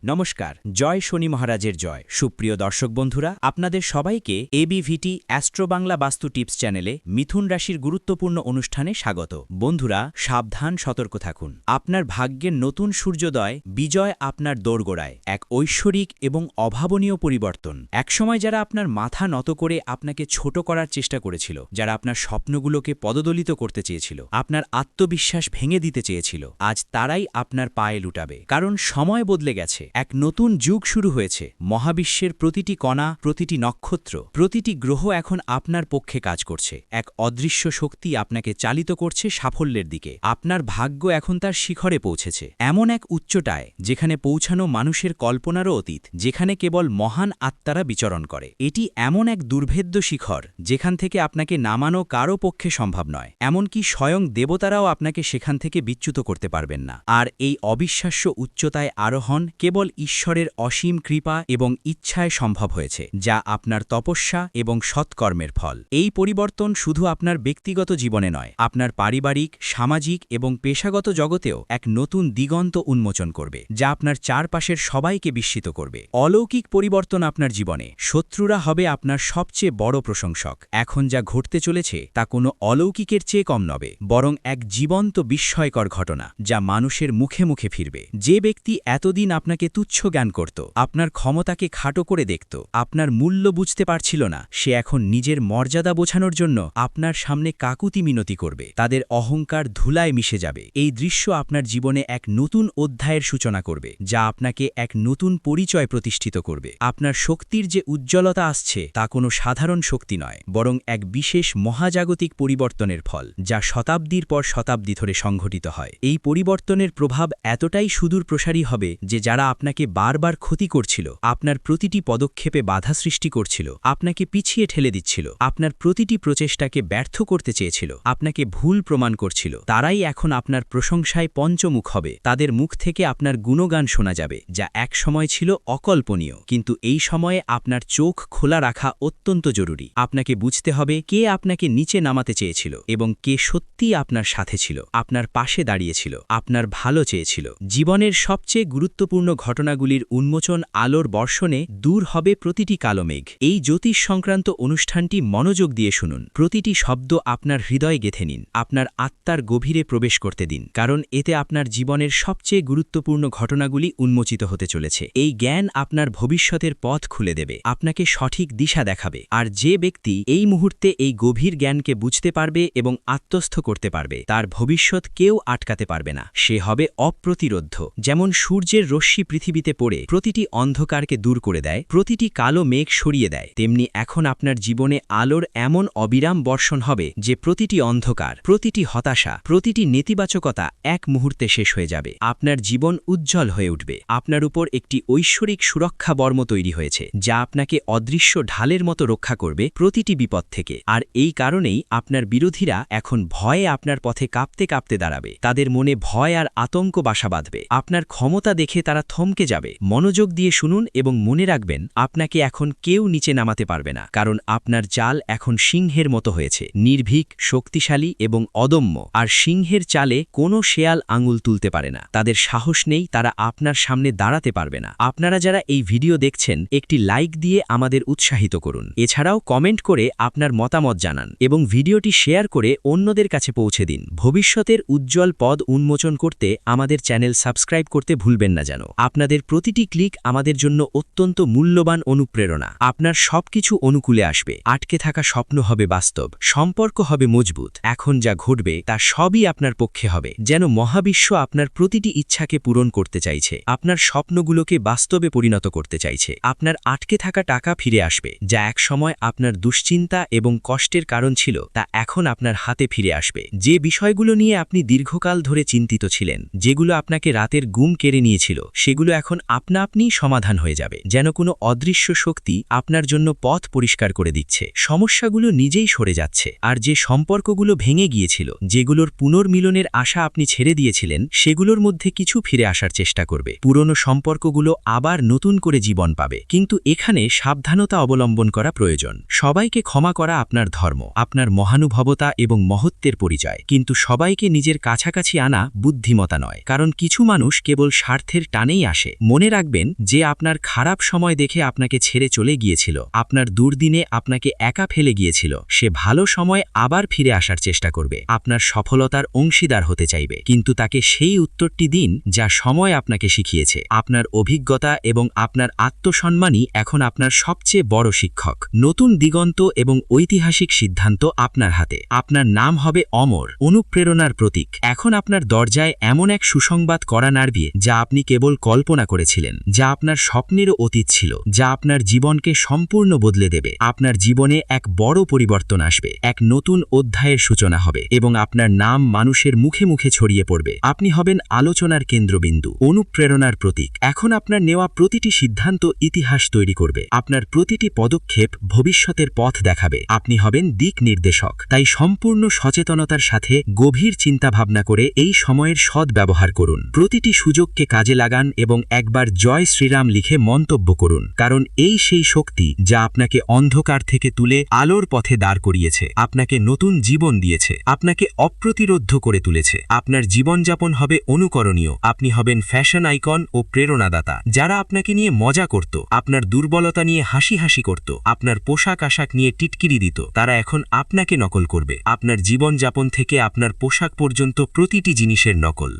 নমস্কার, জয় শনি মহারাজের জয়। সুপ্রিয় দর্শক বন্ধুরা, আপনাদের সবাইকে এবিভিটি অ্যাস্ট্রো বাংলা বাস্তু টিপস চ্যানেলে মিথুন রাশির গুরুত্বপূর্ণ অনুষ্ঠানে স্বাগত। বন্ধুরা, সাবধান, সতর্ক থাকুন। আপনার ভাগ্যের নতুন সূর্যোদয়, বিজয় আপনার দোরগোড়ায়, এক ঐশ্বরিক এবং অভাবনীয় পরিবর্তন। একসময় যারা আপনার মাথা নত করে আপনাকে ছোট করার চেষ্টা করেছিল, যারা আপনার স্বপ্নগুলোকে পদদলিত করতে চেয়েছিল, আপনার আত্মবিশ্বাস ভেঙে দিতে চেয়েছিল, আজ তারাই আপনার পায়ে লুটাবে। কারণ সময় বদলে গেছে, এক নতুন যুগ শুরু হয়েছে। মহাবিশ্বের প্রতিটি কণা, প্রতিটি নক্ষত্র, প্রতিটি গ্রহ এখন আপনার পক্ষে কাজ করছে। এক অদৃশ্য শক্তি আপনাকে চালিত করছে সাফল্যের দিকে। আপনার ভাগ্য এখন তার শিখরে পৌঁছেছে, এমন এক উচ্চতায় যেখানে পৌঁছানো মানুষের কল্পনারও অতীত, যেখানে কেবল মহান আত্মারা বিচরণ করে। এটি এমন এক দুর্ভেদ্য শিখর যেখান থেকে আপনাকে নামানো কারও পক্ষে সম্ভব নয়। এমনকি স্বয়ং দেবতারাও আপনাকে সেখান থেকে বিচ্যুত করতে পারবেন না। আর এই অবিশ্বাস্য উচ্চতায় আরোহণ কেবল ঈশ্বরের অসীম কৃপা এবং ইচ্ছায় সম্ভব হয়েছে, যা আপনার তপস্যা এবং সৎকর্মের ফল। এই পরিবর্তন শুধু আপনার ব্যক্তিগত জীবনে নয়, আপনার পারিবারিক, সামাজিক এবং পেশাগত জগতেও এক নতুন দিগন্ত উন্মোচন করবে, যা আপনার চারপাশের সবাইকে বিস্মিত করবে। অলৌকিক পরিবর্তন আপনার জীবনে, শত্রুরা হবে আপনার সবচেয়ে বড় প্রশংসক। এখন যা ঘটতে চলেছে তা কোনো অলৌকিকের চেয়ে কম নবে, বরং এক জীবন্ত বিস্ময়কর ঘটনা, যা মানুষের মুখে মুখে ফিরবে। যে ব্যক্তি এতদিন আপনাকে তুচ্ছ জ্ঞান করত, আপনার ক্ষমতাকে খাটো করে দেখত, আপনার মূল্য বুঝতে পারছিল না, সে এখন নিজের মর্যাদা বোঝানোর জন্য আপনার সামনে কাকুতি মিনতি করবে। তাদের অহংকার ধুলায় মিশে যাবে। এই দৃশ্য আপনার জীবনে এক নতুন অধ্যায়ের সূচনা করবে, যা আপনাকে এক নতুন পরিচয় প্রতিষ্ঠিত করবে। আপনার শক্তির যে উজ্জ্বলতা আসছে তা কোনো সাধারণ শক্তি নয়, বরং এক বিশেষ মহাজাগতিক পরিবর্তনের ফল, যা শতাব্দীর পর শতাব্দী ধরে সংঘটিত হয়। এই পরিবর্তনের প্রভাব এতটাই সুদূর প্রসারী হবে যে যারা আপনাকে বারবার ক্ষতি করছিল, আপনার প্রতিটি পদক্ষেপে বাধা সৃষ্টি করছিল, আপনাকে পিছিয়ে ঠেলে দিচ্ছিল, আপনার প্রতিটি প্রচেষ্টাকে ব্যর্থ করতে চেয়েছিল, আপনাকে ভুল প্রমাণ করছিল, তারাই এখন আপনার প্রশংসায় পঞ্চমুখ হবে। তাদের মুখ থেকে আপনার গুণগান শোনা যাবে, যা এক সময় ছিল অকল্পনীয়। কিন্তু এই সময়ে আপনার চোখ খোলা রাখা অত্যন্ত জরুরি। আপনাকে বুঝতে হবে কে আপনাকে নিচে নামাতে চেয়েছিল এবং কে সত্যিই আপনার সাথে ছিল, আপনার পাশে দাঁড়িয়েছিল, আপনার ভালো চেয়েছিল। জীবনের সবচেয়ে গুরুত্বপূর্ণ ঘটনাগুলির উন্মোচন আলোর বর্ষণে দূর হবে প্রতিটি কালো মেঘ। এই জ্যোতিষ সংক্রান্ত অনুষ্ঠানটি মনোযোগ দিয়ে শুনুন। প্রতিটি শব্দ আপনার হৃদয়ে গেঁথে নিন, আপনার আত্মার গভীরে প্রবেশ করতে দিন, কারণ এতে আপনার জীবনের সবচেয়ে গুরুত্বপূর্ণ ঘটনাগুলি উন্মোচিত হতে চলেছে। এই জ্ঞান আপনার ভবিষ্যতের পথ খুলে দেবে, আপনাকে সঠিক দিশা দেখাবে। আর যে ব্যক্তি এই মুহূর্তে এই গভীর জ্ঞানকে বুঝতে পারবে এবং আত্মস্থ করতে পারবে, তার ভবিষ্যৎ কেউ আটকাতে পারবে না। সে হবে অপ্রতিরোধ্য। যেমন সূর্যের রশ্মি পৃথিবীতে পড়ে প্রতিটি অন্ধকারকে দূর করে দেয়, প্রতিটি কালো মেঘ সরিয়ে দেয়, তেমনি এখন আপনার জীবনে আলোর এমন অবিরাম বর্ষণ হবে যে প্রতিটি অন্ধকার, প্রতিটি হতাশা, প্রতিটি নেতিবাচকতা এক মুহূর্তে শেষ হয়ে যাবে। আপনার জীবন উজ্জ্বল হয়ে উঠবে। আপনার উপর একটি ঐশ্বরিক সুরক্ষা বর্ম তৈরি হয়েছে, যা আপনাকে অদৃশ্য ঢালের মতো রক্ষা করবে প্রতিটি বিপদ থেকে। আর এই কারণেই আপনার বিরোধীরা এখন ভয়ে আপনার পথে কাঁপতে কাঁপতে দাঁড়াবে। তাদের মনে ভয় আর আতঙ্ক বাসা বাঁধবে। আপনার ক্ষমতা দেখে তারা থমকে যাবে। মনোযোগ দিয়ে শুনুন এবং মনে রাখবেন, আপনাকে এখন কেউ নিচে নামাতে পারবে না, কারণ আপনার চাল এখন সিংহের মতো হয়েছে, নির্ভীক, শক্তিশালী এবং অদম্য। আর সিংহের চালে কোনো শেয়াল আঙুল তুলতে পারে না। তাদের সাহস নেই, তারা আপনার সামনে দাঁড়াতে পারবে না। আপনারা যারা এই ভিডিও দেখছেন, একটি লাইক দিয়ে আমাদের উৎসাহিত করুন। এছাড়াও কমেন্ট করে আপনার মতামত জানান এবং ভিডিওটি শেয়ার করে অন্যদের কাছে পৌঁছে দিন। ভবিষ্যতের উজ্জ্বল পদ উন্মোচন করতে আমাদের চ্যানেল সাবস্ক্রাইব করতে ভুলবেন না যেন। আপনাদের প্রতিটি ক্লিক আমাদের জন্য অত্যন্ত মূল্যবান অনুপ্রেরণা। আপনার সবকিছু অনুকূলে আসবে, আটকে থাকা স্বপ্ন হবে বাস্তব, সম্পর্ক হবে মজবুত। এখন যা ঘটবে তা সবই আপনার পক্ষে হবে, যেন মহাবিশ্ব আপনার প্রতিটি ইচ্ছাকে পূরণ করতে চাইছে, আপনার স্বপ্নগুলোকে বাস্তবে পরিণত করতে চাইছে। আপনার আটকে থাকা টাকা ফিরে আসবে, যা এক সময় আপনার দুশ্চিন্তা এবং কষ্টের কারণ ছিল, তা এখন আপনার হাতে ফিরে আসবে। যে বিষয়গুলো নিয়ে আপনি দীর্ঘকাল ধরে চিন্তিত ছিলেন, যেগুলো আপনাকে রাতের ঘুম কেড়ে নিয়েছিল, সেগুলো এখন আপনা আপনিই সমাধান হয়ে যাবে, যেন কোনো অদৃশ্য শক্তি আপনার জন্য পথ পরিষ্কার করে দিচ্ছে। সমস্যাগুলো নিজেই সরে যাচ্ছে, আর যে সম্পর্কগুলো ভেঙে গিয়েছিল, যেগুলোর পুনর্মিলনের আশা আপনি ছেড়ে দিয়েছিলেন, সেগুলোর মধ্যে কিছু ফিরে আসার চেষ্টা করবে। পুরনো সম্পর্কগুলো আবার নতুন করে জীবন পাবে। কিন্তু এখানে সাবধানতা অবলম্বন করা প্রয়োজন। সবাইকে ক্ষমা করা আপনার ধর্ম, আপনার মহানুভবতা এবং মহত্বের পরিচয়, কিন্তু সবাইকে নিজের কাছাকাছি আনা বুদ্ধিমতা নয়, কারণ কিছু মানুষ কেবল স্বার্থের টানেই আসে। মনে রাখবেন, যে আপনার খারাপ সময় দেখে আপনাকে ছেড়ে চলে গিয়েছিল, আপনার দুর্দিনে আপনাকে একা ফেলে গিয়েছিল, সে ভালো সময় আবার ফিরে আসার চেষ্টা করবে, আপনার সফলতার অংশীদার হতে চাইবে। কিন্তু তাকে সেই উত্তরটি দিন যা সময় আপনাকে শিখিয়েছে। আপনার অভিজ্ঞতা এবং আপনার আত্মসম্মানই এখন আপনার সবচেয়ে বড় শিক্ষক। নতুন দিগন্ত এবং ঐতিহাসিক সিদ্ধান্ত আপনার হাতে। আপনার নাম হবে অমর, অনুপ্রেরণার প্রতীক। এখন আপনার দরজায় এমন এক সুসংবাদ করা নাড়বে যা আপনি কেবল কল্পনা করেছিলেন, যা আপনার স্বপ্নেরও অতীত ছিল, যা আপনার জীবনকে সম্পূর্ণ বদলে দেবে। আপনার জীবনে এক বড় পরিবর্তন আসবে, এক নতুন অধ্যায়ের সূচনা হবে এবং আপনার নাম মানুষের মুখে মুখে ছড়িয়ে পড়বে। আপনি হবেন আলোচনার কেন্দ্রবিন্দু, অনুপ্রেরণার প্রতীক। এখন আপনার নেওয়া প্রতিটি সিদ্ধান্ত ইতিহাস তৈরি করবে, আপনার প্রতিটি পদক্ষেপ ভবিষ্যতের পথ দেখাবে। আপনি হবেন দিক নির্দেশক। তাই সম্পূর্ণ সচেতনতার সাথে গভীর চিন্তাভাবনা করে এই সময়ের সদ্ব্যবহার করুন। প্রতিটি সুযোগকে কাজে লাগান এবং একবার জয় শ্রীরাম লিখে মন্তব্য করুন, কারণ এই সেই শক্তি যা আপনাকে অন্ধকার থেকে তুলে আলোর পথে দাঁড় করিয়েছে, আপনাকে নতুন জীবন দিয়েছে, আপনাকে অপ্রতিরোধ্য করে তুলেছে। আপনার জীবনযাপন হবে অনুকরণীয়। আপনি হবেন ফ্যাশন আইকন ও প্রেরণাদাতা। যারা আপনাকে নিয়ে মজা করত, আপনার দুর্বলতা নিয়ে হাসি হাসি করত, আপনার পোশাক আশাক নিয়ে টিটকিরি দিত, তারা এখন আপনাকে নকল করবে। আপনার জীবনযাপন থেকে আপনার পোশাক পর্যন্ত প্রতিটি জিনিসের নকল।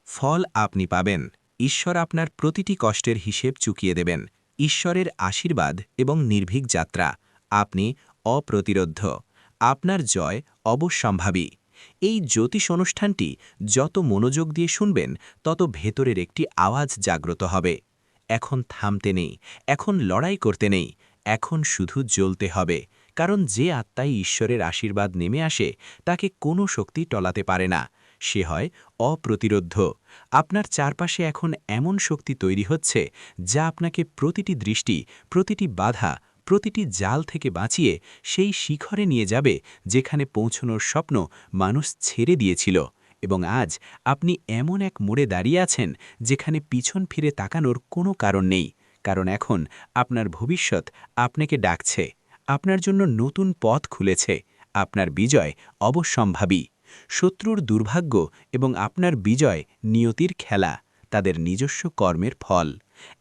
ফল আপনি পাবেন। ঈশ্বর আপনার প্রতিটি কষ্টের হিসেব চুকিয়ে দেবেন। ঈশ্বরের আশীর্বাদ এবং নির্ভীক যাত্রা। আপনি অপ্রতিরোধ্য। আপনার জয় অবশ্যম্ভাবী। এই জ্যোতিষ অনুষ্ঠানটি যত মনোযোগ দিয়ে শুনবেন, তত ভেতরের একটি আওয়াজ জাগ্রত হবে। এখন থামতে নেই, এখন লড়াই করতে নেই, এখন শুধু জ্বলতে হবে। কারণ যে আত্মায় ঈশ্বরের আশীর্বাদ নেমে আসে, তাকে কোনো শক্তি টলাতে পারে না। সে হয় অপ্রতিরোধ্য। আপনার চারপাশে এখন এমন শক্তি তৈরি হচ্ছে যা আপনাকে প্রতিটি দৃষ্টি, প্রতিটি বাধা, প্রতিটি জাল থেকে বাঁচিয়ে সেই শিখরে নিয়ে যাবে যেখানে পৌঁছনোর স্বপ্ন মানুষ ছেড়ে দিয়েছিল। এবং আজ আপনি এমন এক মোড়ে দাঁড়িয়ে আছেন যেখানে পিছন ফিরে তাকানোর কোনো কারণ নেই, কারণ এখন আপনার ভবিষ্যৎ আপনাকে ডাকছে। আপনার জন্য নতুন পথ খুলেছে। আপনার বিজয় অবশ্যম্ভাবী। শত্রুর দুর্ভাগ্য এবং আপনার বিজয় নিয়তির খেলা, তাদের নিজস্ব কর্মের ফল।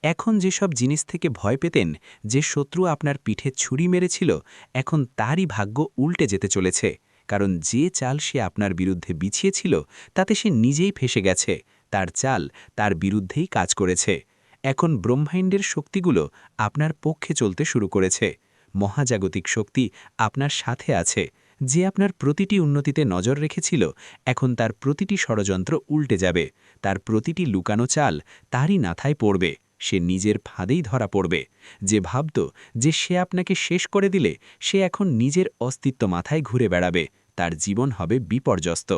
এখন যেসব জিনিস থেকে ভয় পেতেন, যে শত্রু আপনার পিঠে ছুরি মেরেছিল, এখন তারই ভাগ্য উল্টে যেতে চলেছে। কারণ যে চাল সে আপনার বিরুদ্ধে বিছিয়েছিল, তাতে সে নিজেই ফেঁসে গেছে। তার চাল তার বিরুদ্ধেই কাজ করেছে। এখন ব্রহ্মাণ্ডের শক্তিগুলো আপনার পক্ষে চলতে শুরু করেছে। মহাজাগতিক শক্তি আপনার সাথে আছে। যে আপনার প্রতিটি উন্নতিতে নজর রেখেছিল, এখন তার প্রতিটি ষড়যন্ত্র উল্টে যাবে। তার প্রতিটি লুকানো চাল তারই মাথায় পড়বে। সে নিজের ফাঁদেই ধরা পড়বে। যে ভাবত যে সে আপনাকে শেষ করে দিলে, সে এখন নিজের অস্তিত্ব মাথায় ঘুরে বেড়াবে। তার জীবন হবে বিপর্যস্ত।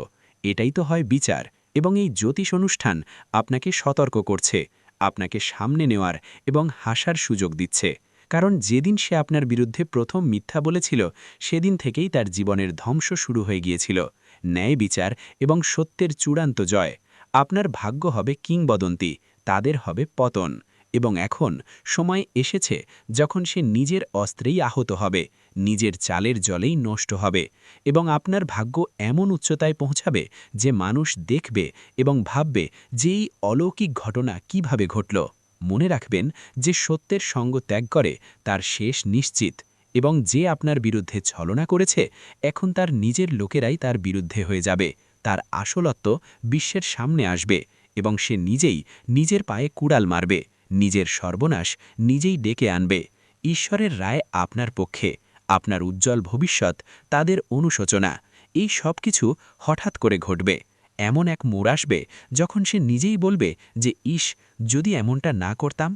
এটাই তো হয় বিচার। এবং এই জ্যোতিষ অনুষ্ঠান আপনাকে সতর্ক করছে, আপনাকে সামনে নেওয়ার এবং হাসার সুযোগ দিচ্ছে। কারণ যেদিন সে আপনার বিরুদ্ধে প্রথম মিথ্যা বলেছিল, সেদিন থেকেই তার জীবনের ধ্বংস শুরু হয়ে গিয়েছিল। ন্যায় বিচার এবং সত্যের চূড়ান্ত জয়। আপনার ভাগ্য হবে কিংবদন্তি, তাদের হবে পতন। এবং এখন সময় এসেছে যখন সে নিজের অস্ত্রেই আহত হবে, নিজের চালের জলেই নষ্ট হবে। এবং আপনার ভাগ্য এমন উচ্চতায় পৌঁছাবে যে মানুষ দেখবে এবং ভাববে যে এই অলৌকিক ঘটনা কিভাবে ঘটল। মনে রাখবেন, যে সত্যের সঙ্গ ত্যাগ করে তার শেষ নিশ্চিত। এবং যে আপনার বিরুদ্ধে ছলনা করেছে, এখন তার নিজের লোকেরাই তার বিরুদ্ধে হয়ে যাবে। তার আসলত্ব বিশ্বের সামনে আসবে এবং সে নিজেই নিজের পায়ে কুড়াল মারবে, নিজের সর্বনাশ নিজেই ডেকে আনবে। ঈশ্বরের রায় আপনার পক্ষে। আপনার উজ্জ্বল ভবিষ্যৎ তাদের অনুশোচনা। এই সব কিছু হঠাৎ করে ঘটবে। এমন এক মোড় আসবে যখন সে নিজেই বলবে যে ইস, যদি এমনটা না করতাম।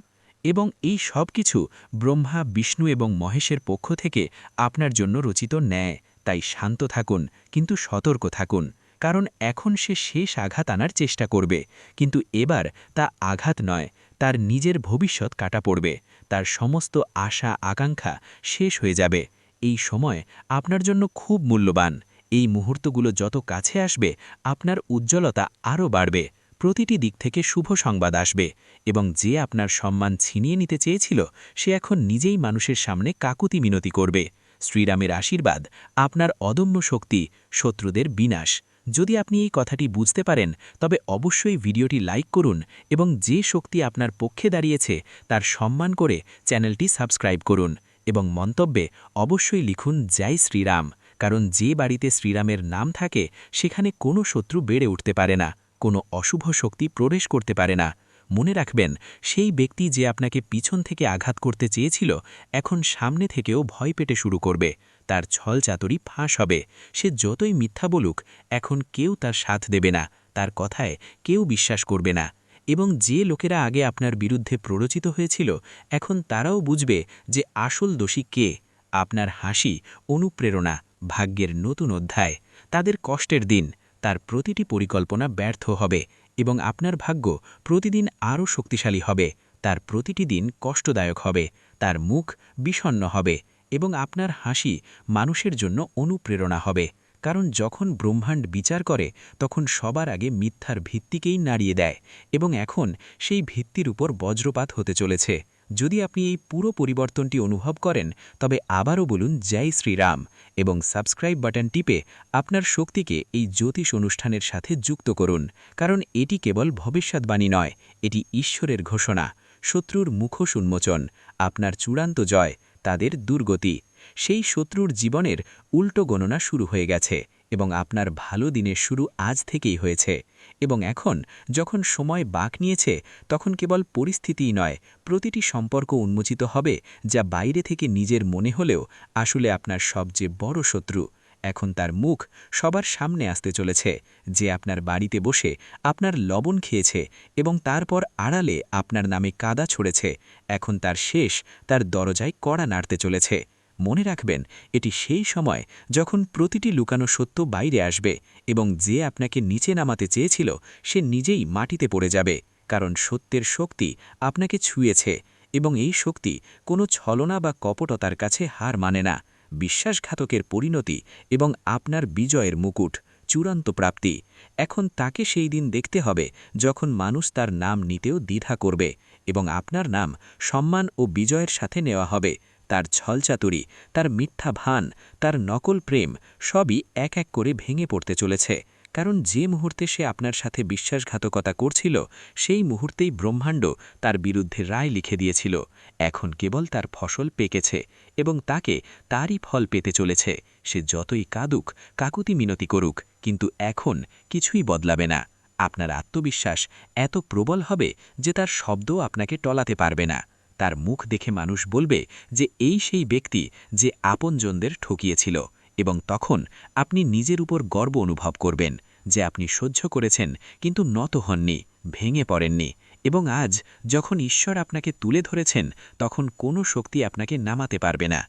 এবং এই সব কিছু ব্রহ্মা, বিষ্ণু এবং মহেশের পক্ষ থেকে আপনার জন্য রচিত ন্যায়। তাই শান্ত থাকুন, কিন্তু সতর্ক থাকুন। কারণ এখন সে শেষ আঘাত আনার চেষ্টা করবে, কিন্তু এবার তা আঘাত নয়, তার নিজের ভবিষ্যৎ কাটা পড়বে। তার সমস্ত আশা আকাঙ্ক্ষা শেষ হয়ে যাবে। এই সময় আপনার জন্য খুব মূল্যবান। এই মুহূর্তগুলো যত কাছে আসবে, আপনার উজ্জ্বলতা আরও বাড়বে। প্রতিটি দিক থেকে শুভ সংবাদ আসবে এবং যে আপনার সম্মান ছিনিয়ে নিতে চেয়েছিল, সে এখন নিজেই মানুষের সামনে কাকুতি মিনতি করবে। শ্রীরামের আশীর্বাদ, আপনার অদম্য শক্তি, শত্রুদের বিনাশ। যদি আপনি এই কথাটি বুঝতে পারেন তবে অবশ্যই ভিডিওটি লাইক করুন এবং যে শক্তি আপনার পক্ষে দাঁড়িয়েছে তার সম্মান করে চ্যানেলটি সাবস্ক্রাইব করুন এবং মন্তব্যে অবশ্যই লিখুন জয় শ্রীরাম, কারণ যে বাড়িতে শ্রীরামের নাম থাকে সেখানে কোনো শত্রু বেড়ে উঠতে পারে না, কোনো অশুভ শক্তি প্রবেশ করতে পারে না। মনে রাখবেন, সেই ব্যক্তি যে আপনাকে পিছন থেকে আঘাত করতে চেয়েছিল এখন সামনে থেকেও ভয় পেতে শুরু করবে, তার ছলচাতুরি ফাঁস হবে। সে যতই মিথ্যা বলুক এখন কেউ তার সাথ দেবে না, তার কথায় কেউ বিশ্বাস করবে না। এবং যে লোকেরা আগে আপনার বিরুদ্ধে প্ররোচিত হয়েছিল এখন তারাও বুঝবে যে আসল দোষী কে। আপনার হাসি অনুপ্রেরণা, ভাগ্যের নতুন অধ্যায়। তাদের কষ্টের দিন, তার প্রতিটি পরিকল্পনা ব্যর্থ হবে এবং আপনার ভাগ্য প্রতিদিন আরও শক্তিশালী হবে। তার প্রতিটি দিন কষ্টদায়ক হবে, তার মুখ বিষণ্ণ হবে এবং আপনার হাসি মানুষের জন্য অনুপ্রেরণা হবে। কারণ যখন ব্রহ্মাণ্ড বিচার করে তখন সবার আগে মিথ্যার ভিত্তিকেই নাড়িয়ে দেয় এবং এখন সেই ভিত্তির উপর বজ্রপাত হতে চলেছে। যদি আপনি এই পুরো পরিবর্তনটি অনুভব করেন তবে আবারও বলুন জয় শ্রীরাম এবং সাবস্ক্রাইব বাটন টিপে আপনার শক্তিকে এই জ্যোতিষ অনুষ্ঠানের সাথে যুক্ত করুন, কারণ এটি কেবল ভবিষ্যৎবাণী নয়, এটি ঈশ্বরের ঘোষণা। শত্রুর মুখোশ উন্মোচন, আপনার চূড়ান্ত জয়, তাদের দুর্গতি। সেই শত্রুর জীবনের উল্টো গণনা শুরু হয়ে গেছে এবং আপনার ভালো দিনের শুরু আজ থেকেই হয়েছে। এবং এখন যখন সময় বাঁক নিয়েছে তখন কেবল পরিস্থিতিই নয়, প্রতিটি সম্পর্ক উন্মোচিত হবে যা বাইরে থেকে নিজের মনে হলেও আসলে আপনার সবচেয়ে বড় শত্রু। এখন তার মুখ সবার সামনে আসতে চলেছে, যে আপনার বাড়িতে বসে আপনার লবণ খেয়েছে এবং তারপর আড়ালে আপনার নামে কাদা ছড়েছে, এখন তার শেষ তার দরজায় কড়া নাড়তে চলেছে। মনে রাখবেন, এটি সেই সময় যখন প্রতিটি লুকানো সত্য বাইরে আসবে এবং যে আপনাকে নিচে নামাতে চেয়েছিল সে নিজেই মাটিতে পড়ে যাবে, কারণ সত্যের শক্তি আপনাকে ছুঁয়েছে এবং এই শক্তি কোনো ছলনা বা কপটতার কাছে হার মানে না। বিশ্বাসঘাতকের পরিণতি এবং আপনার বিজয়ের মুকুট, চূড়ান্ত প্রাপ্তি। এখন তাকে সেই দিন দেখতে হবে যখন মানুষ তার নাম নিতেও দ্বিধা করবে এবং আপনার নাম সম্মান ও বিজয়ের সাথে নেওয়া হবে। তার ছলচাতুরি, তার মিথ্যা ভান, তার নকল প্রেম সবই এক এক করে ভেঙে পড়তে চলেছে, কারণ যে মুহূর্তে সে আপনার সাথে বিশ্বাসঘাতকতা করছিল সেই মুহূর্তেই ব্রহ্মাণ্ড তার বিরুদ্ধে রায় লিখে দিয়েছিল। এখন কেবল তার ফসল পেকেছে এবং তাকে তারই ফল পেতে চলেছে। সে যতই কাঁদুক, কাকুতি মিনতি করুক, কিন্তু এখন কিছুই বদলাবে না। আপনার আত্মবিশ্বাস এত প্রবল হবে যে তার শব্দও আপনাকে টলাতে পারবে না। তার মুখ দেখে মানুষ বলবে যে এই সেই ব্যক্তি যে আপনজনদের ঠকিয়েছিল, এবং তখন আপনি নিজের উপর গর্ব অনুভব করবেন যে আপনি সহ্য করেছেন কিন্তু নত হননি, ভেঙে পড়েননি। এবং আজ যখন ঈশ্বর আপনাকে তুলে ধরেছেন তখন কোনো শক্তি আপনাকে নামাতে পারবে না।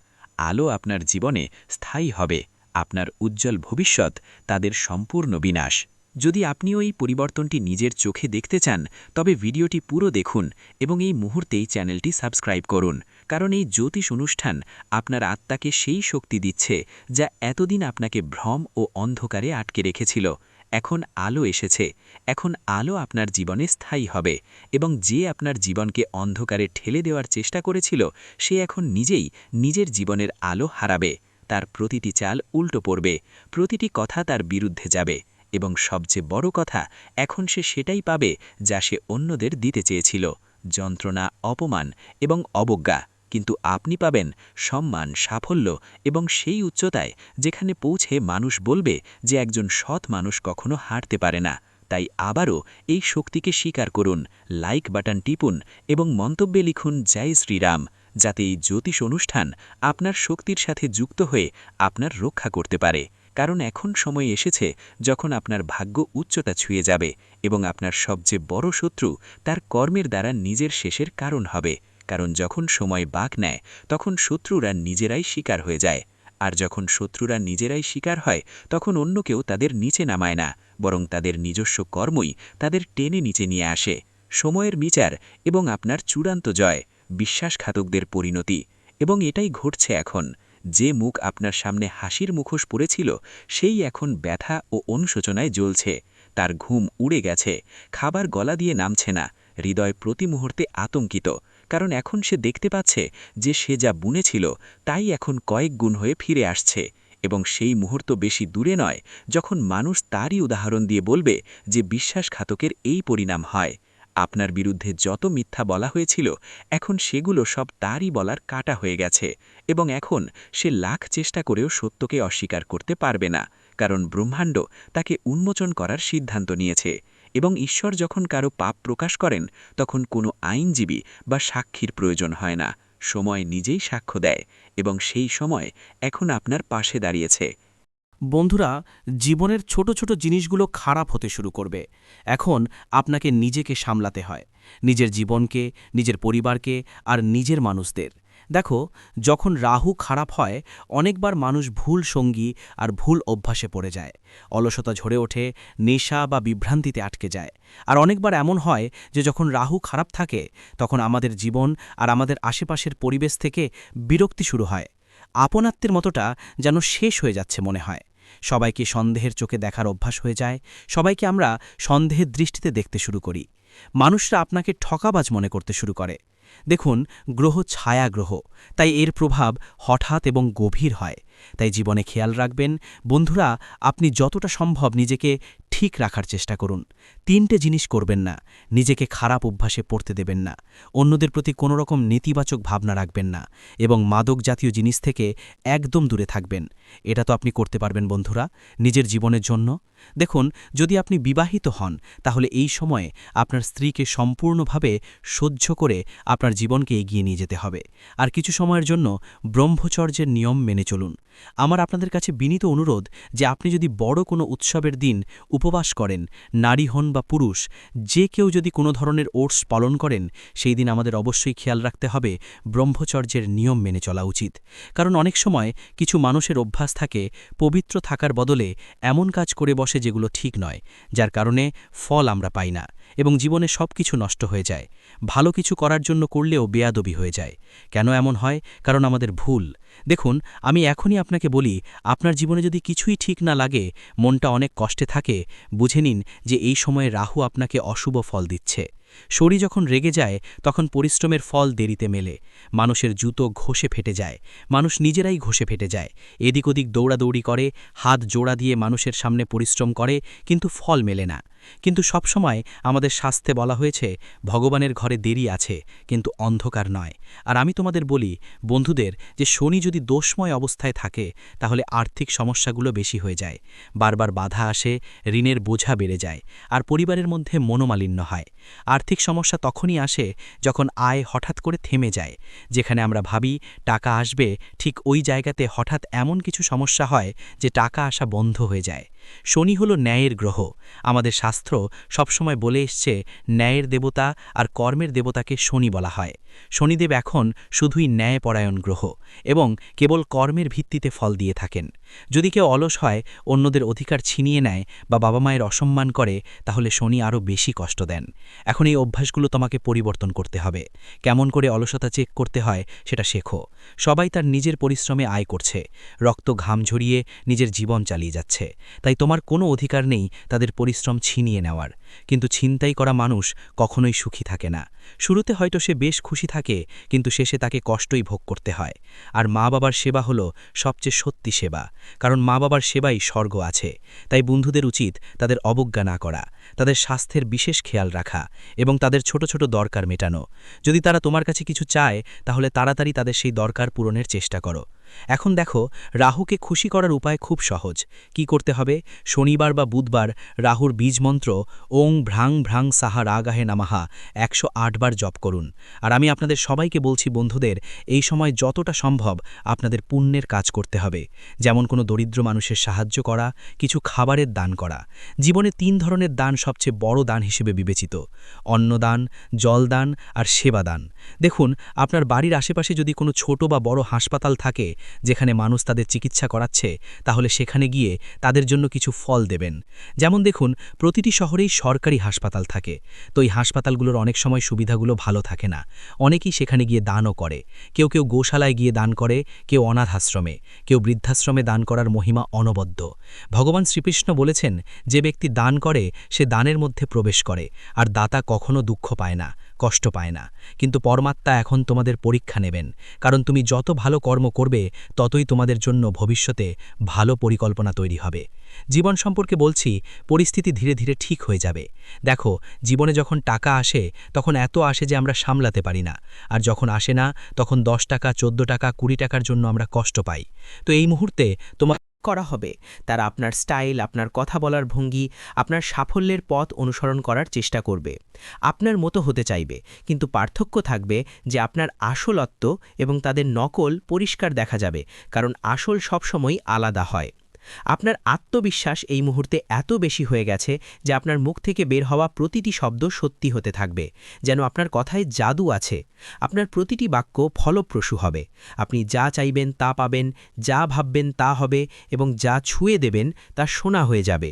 আলো আপনার জীবনে স্থায়ী হবে, আপনার উজ্জ্বল ভবিষ্যৎ তাদের সম্পূর্ণ বিনাশ। যদি আপনিও এই পরিবর্তনটি নিজের চোখে দেখতে চান তবে ভিডিওটি পুরো দেখুন এবং এই মুহূর্তেই চ্যানেলটি সাবস্ক্রাইব করুন, কারণ এই জ্যোতিষ অনুষ্ঠান আপনার আত্মাকে সেই শক্তি দিচ্ছে যা এতদিন আপনাকে ভ্রম ও অন্ধকারে আটকে রেখেছিল। এখন আলো এসেছে, এখন আলো আপনার জীবনে স্থায়ী হবে এবং যে আপনার জীবনকে অন্ধকারে ঠেলে দেওয়ার চেষ্টা করেছিল সে এখন নিজেই নিজের জীবনের আলো হারাবে। তার প্রতিটি চাল উল্টো পড়বে, প্রতিটি কথা তার বিরুদ্ধে যাবে এবং সবচেয়ে বড় কথা, এখন সে সেটাই পাবে যা সে অন্যদের দিতে চেয়েছিল, যন্ত্রণা, অপমান এবং অবজ্ঞা। কিন্তু আপনি পাবেন সম্মান, সাফল্য এবং সেই উচ্চতায় যেখানে পৌঁছে মানুষ বলবে যে একজন সৎ মানুষ কখনো হারতে পারে না। তাই আবারও এই শক্তিকে স্বীকার করুন, লাইক বাটন টিপুন এবং মন্তব্যে লিখুন জয় শ্রীরাম, যাতে এই জ্যোতিষ অনুষ্ঠান আপনার শক্তির সাথে যুক্ত হয়ে আপনার রক্ষা করতে পারে। কারণ এখন সময় এসেছে যখন আপনার ভাগ্য উচ্চতা ছুঁয়ে যাবে এবং আপনার সবচেয়ে বড় শত্রু তার কর্মের দ্বারা নিজের শেষের কারণ হবে। কারণ যখন সময় বাঁক নেয় তখন শত্রুরা নিজেরাই শিকার হয়ে যায়, আর যখন শত্রুরা নিজেরাই শিকার হয় তখন অন্য কেউ তাদের নিচে নামায় না, বরং তাদের নিজস্ব কর্মই তাদের টেনে নিচে নিয়ে আসে। সময়ের বিচার এবং আপনার চূড়ান্ত জয়, বিশ্বাসঘাতকদের পরিণতি। এবং এটাই ঘটছে এখন। যে মুখ আপনার সামনে হাসির মুখোশ পড়েছিল সেই এখন ব্যথা ও অনুশোচনায় জ্বলছে। তার ঘুম উড়ে গেছে, খাবার গলা দিয়ে নামছে না, হৃদয় প্রতি মুহূর্তে আতঙ্কিত, কারণ এখন সে দেখতে পাচ্ছে যে সে যা বুনেছিল তাই এখন কয়েক গুণ হয়ে ফিরে আসছে এবং সেই মুহূর্ত বেশি দূরে নয় যখন মানুষ তারই উদাহরণ দিয়ে বলবে যে বিশ্বাসঘাতকের এই পরিণাম হয়। আপনার বিরুদ্ধে যত মিথ্যা বলা হয়েছিল এখন সেগুলো সব তারই বলার কাটা হয়ে গেছে, এবং এখন সে লাখ চেষ্টা করেও সত্যকে অস্বীকার করতে পারবে না, কারণ ব্রহ্মাণ্ড তাকে উন্মোচন করার সিদ্ধান্ত নিয়েছে। এবং ঈশ্বর যখন কারো পাপ প্রকাশ করেন তখন কোনো আইনজীবী বা সাক্ষীর প্রয়োজন হয় না, সময় নিজেই সাক্ষ্য দেয়, এবং সেই সময় এখন আপনার পাশে দাঁড়িয়েছে। বন্ধুরা, জীবনের ছোট ছোট জিনিসগুলো খারাপ হতে শুরু করবে। এখন আপনাকে নিজেকে সামলাতে হয়, নিজের জীবনকে, নিজের পরিবারকে আর নিজের মানুষদের। দেখো, যখন রাহু খারাপ হয় অনেকবার মানুষ ভুল সঙ্গী আর ভুল অভ্যাসে পড়ে যায়, অলসতা ঝরে ওঠে, নেশা বা বিভ্রান্তিতে আটকে যায়। আর অনেকবার এমন হয় যে যখন রাহু খারাপ থাকে তখন আমাদের জীবন আর আমাদের আশেপাশের পরিবেশ থেকে বিরক্তি শুরু হয়। আপনাত্মের মতোটা যেন শেষ হয়ে যাচ্ছে মনে হয়। সবাইকে সন্দেহের চোখে দেখার অভ্যাস হয়ে যায়, সবাইকে আমরা সন্দেহের দৃষ্টিতে দেখতে শুরু করি। মানুষরা আপনাকে ঠকাবাজ মনে করতে শুরু করে। দেখুন, গ্রহ ছায়া গ্রহ, তাই এর প্রভাব হঠাৎ এবং গভীর হয়। তাই জীবনে খেয়াল রাখবেন বন্ধুরা, আপনি যতটা সম্ভব নিজেকে ঠিক রাখার চেষ্টা করুন। 3টে জিনিস করবেন না: নিজেকে খারাপ অভ্যাসে পড়তে দেবেন না, অন্যদের প্রতি কোনো রকম নেতিবাচক ভাবনা রাখবেন না, এবং মাদক জাতীয় জিনিস থেকে একদম দূরে থাকবেন। এটা তো আপনি করতে পারবেন বন্ধুরা, নিজের জীবনের জন্য। দেখুন, যদি আপনি বিবাহিত হন তাহলে এই সময়ে আপনার স্ত্রীকে সম্পূর্ণভাবে সহ্য করে আপনার জীবনকে এগিয়ে নিয়ে যেতে হবে। আর কিছু সময়ের জন্য ব্রহ্মচর্যের নিয়ম মেনে চলুন। আমার আপনাদের কাছে বিনীত অনুরোধ যে আপনি যদি বড় কোনো উৎসবের দিন উপবাস করেন, নারী হন বা পুরুষ, যে কেউ যদি কোনো ধরনের ওটস পালন করেন, সেই দিন আমাদের অবশ্যই খেয়াল রাখতে হবে ব্রহ্মচর্যের নিয়ম মেনে চলা উচিত। কারণ অনেক সময় কিছু মানুষের অভ্যাস থাকে পবিত্র থাকার বদলে এমন কাজ করে বসে যেগুলো ঠিক নয়, যার কারণে ফল আমরা পাই না এবং জীবনে সব কিছু নষ্ট হয়ে যায়। ভালো কিছু করার জন্য করলেও বেয়াদবি হয়ে যায়। কেন এমন হয়? কারণ আমাদের ভুল। দেখুন, আমি এখনই আপনাকে বলি, আপনার জীবনে যদি কিছুই ঠিক না লাগে, মনটা অনেক কষ্টে থাকে, বুঝে নিন যে এই সময়ে রাহু আপনাকে অশুভ ফল দিচ্ছে। শরীর যখন রেগে যায় তখন পরিশ্রমের ফল দেরিতে মেলে। মানুষের জুতো ঘষে ফেটে যায়, মানুষ নিজেরাই ঘষে ফেটে যায়, এদিক ওদিক দৌড়াদৌড়ি করে, হাত জোড়া দিয়ে মানুষের সামনে পরিশ্রম করে, কিন্তু ফল মেলে না। কিন্তু সবসময় আমাদের শাস্ত্রে বলা হয়েছে ভগবানের ঘরে দেরি আছে, কিন্তু অন্ধকার নয়। আর আমি তোমাদের বলি বন্ধুদের, যে শনি যদি দোষময় অবস্থায় থাকে তাহলে আর্থিক সমস্যাগুলো বেশি হয়ে যায়, বারবার বাধা আসে, ঋণের বোঝা বেড়ে যায়, আর পরিবারের মধ্যে মনোমালিন্য হয়। আর্থিক সমস্যা তখনই আসে যখন আয় হঠাৎ করে থেমে যায়। যেখানে আমরা ভাবি টাকা আসবে, ঠিক ওই জায়গাতে হঠাৎ এমন কিছু সমস্যা হয় যে টাকা আসা বন্ধ হয়ে যায়। শনি হল ন্যায়ের গ্রহ। আমাদের শাস্ত্র সবসময় বলে এসছে ন্যায়ের দেবতা আর কর্মের দেবতাকে শনি বলা হয়। শনিদেব এখন শুধুই ন্যায়পরায়ণ গ্রহ এবং কেবল কর্মের ভিত্তিতে ফল দিয়ে থাকেন। যদি কেউ অলস হয়, অন্যদের অধিকার ছিনিয়ে নেয় বা বাবা মায়ের অসম্মান করে, তাহলে শনি আরও বেশি কষ্ট দেন। এখন এই অভ্যাসগুলো তোমাকে পরিবর্তন করতে হবে। কেমন করে অলসতা চেক করতে হয় সেটা শেখো। সবাই তার নিজের পরিশ্রমে আয় করছে, রক্ত ঘাম ঝরিয়ে নিজের জীবন চালিয়ে যাচ্ছে, তাই তোমার কোনো অধিকার নেই তাদের পরিশ্রম ছিনিয়ে নেওয়ার। কিন্তু ছিনতাই করা মানুষ কখনোই সুখী থাকে না। শুরুতে হয়তো সে বেশ খুশি থাকে, কিন্তু শেষে তাকে কষ্টই ভোগ করতে হয়। আর মা বাবার সেবা হলো সবচেয়ে সত্যি সেবা, কারণ মা বাবার সেবাই স্বর্গ আছে। তাই বন্ধুদের উচিত তাদের অবজ্ঞা না করা, তাদের স্বাস্থ্যের বিশেষ খেয়াল রাখা এবং তাদের ছোট ছোট দরকার মেটানো। যদি তারা তোমার কাছে কিছু চায়, তাহলে তাড়াতাড়ি তাদের সেই দরকার পূরণের চেষ্টা করো। এখন দেখো, রাহুকে খুশি করার উপায় খুব সহজ। কি করতে হবে? শনিবার বা বুধবার রাহুর বীজ মন্ত্র ওং ভ্রাং ভ্রাং সাহা রাগাহে নামাহা 108 বার জপ করুন। আর আমি আপনাদের সবাইকে বলছি বন্ধুদের, এই সময় যতটা সম্ভব আপনাদের পুণ্যের কাজ করতে হবে। যেমন কোনো দরিদ্র মানুষের সাহায্য করা, কিছু খাবারের দান করা। জীবনে 3 ধরনের দান সবচেয়ে বড় দান হিসেবে বিবেচিত: অন্নদান, জলদান আর সেবাদান। দেখুন, আপনার বাড়ির আশেপাশে যদি কোনো ছোট বা বড় হাসপাতাল থাকে যেখানে মানুষ তাদের চিকিৎসা করাচ্ছে, তাহলে সেখানে গিয়ে তাদের জন্য কিছু ফল দেবেন। যেমন দেখুন, প্রতিটি শহরেই সরকারি হাসপাতাল থাকে, তো এই হাসপাতালগুলোর অনেক সময় সুবিধাগুলো ভালো থাকে না। অনেকেই সেখানে গিয়ে দানও করে। কেউ কেউ গোশালায় গিয়ে দান করে, কেউ অনাথ আশ্রমে, কেউ বৃদ্ধাশ্রমে। দান করার মহিমা অনবদ্য। ভগবান শ্রীকৃষ্ণ বলেছেন, যে ব্যক্তি দান করে সে দানের মধ্যে প্রবেশ করে, আর দাতা কখনো দুঃখ পায় না, কষ্ট পায় না, কিন্তু পরমাত্মা এখন তোমাদের পরীক্ষা নেবেন, কারণ তুমি যত ভালো কর্ম করবে ততই তোমাদের জন্য ভবিষ্যতে ভালো পরিকল্পনা তৈরি হবে। জীবন সম্পর্কে বলছি, পরিস্থিতি ধীরে ধীরে ঠিক হয়ে যাবে। দেখো, জীবনে যখন টাকা আসে তখন এত আসে যে আমরা সামলাতে পারি না, আর যখন আসে না তখন 10 টাকা, 14 টাকা, 20 টাকার জন্য আমরা কষ্ট পাই। তো এই মুহূর্তে তোমার করা হবে, তারা আপনার স্টাইল, আপনার কথা বলার ভঙ্গি, আপনার সাফল্যের পথ অনুসরণ করার চেষ্টা করবে, আপনার মতো হতে চাইবে, কিন্তু পার্থক্য থাকবে যে আপনার আসলত্ব এবং তাদের নকল পরিষ্কার দেখা যাবে, কারণ আসল সবসময় আলাদা হয়। আপনার আত্মবিশ্বাস এই মুহূর্তে এত বেশি হয়ে গেছে যে আপনার মুখ থেকে বের হওয়া প্রতিটি শব্দ সত্যি হতে থাকবে, যেন আপনার কথায় জাদু আছে। আপনার প্রতিটি বাক্য ফলপ্রসূ হবে। আপনি যা চাইবেন তা পাবেন, যা ভাববেন তা হবে, এবং যা ছুঁয়ে দেবেন তা সোনা হয়ে যাবে।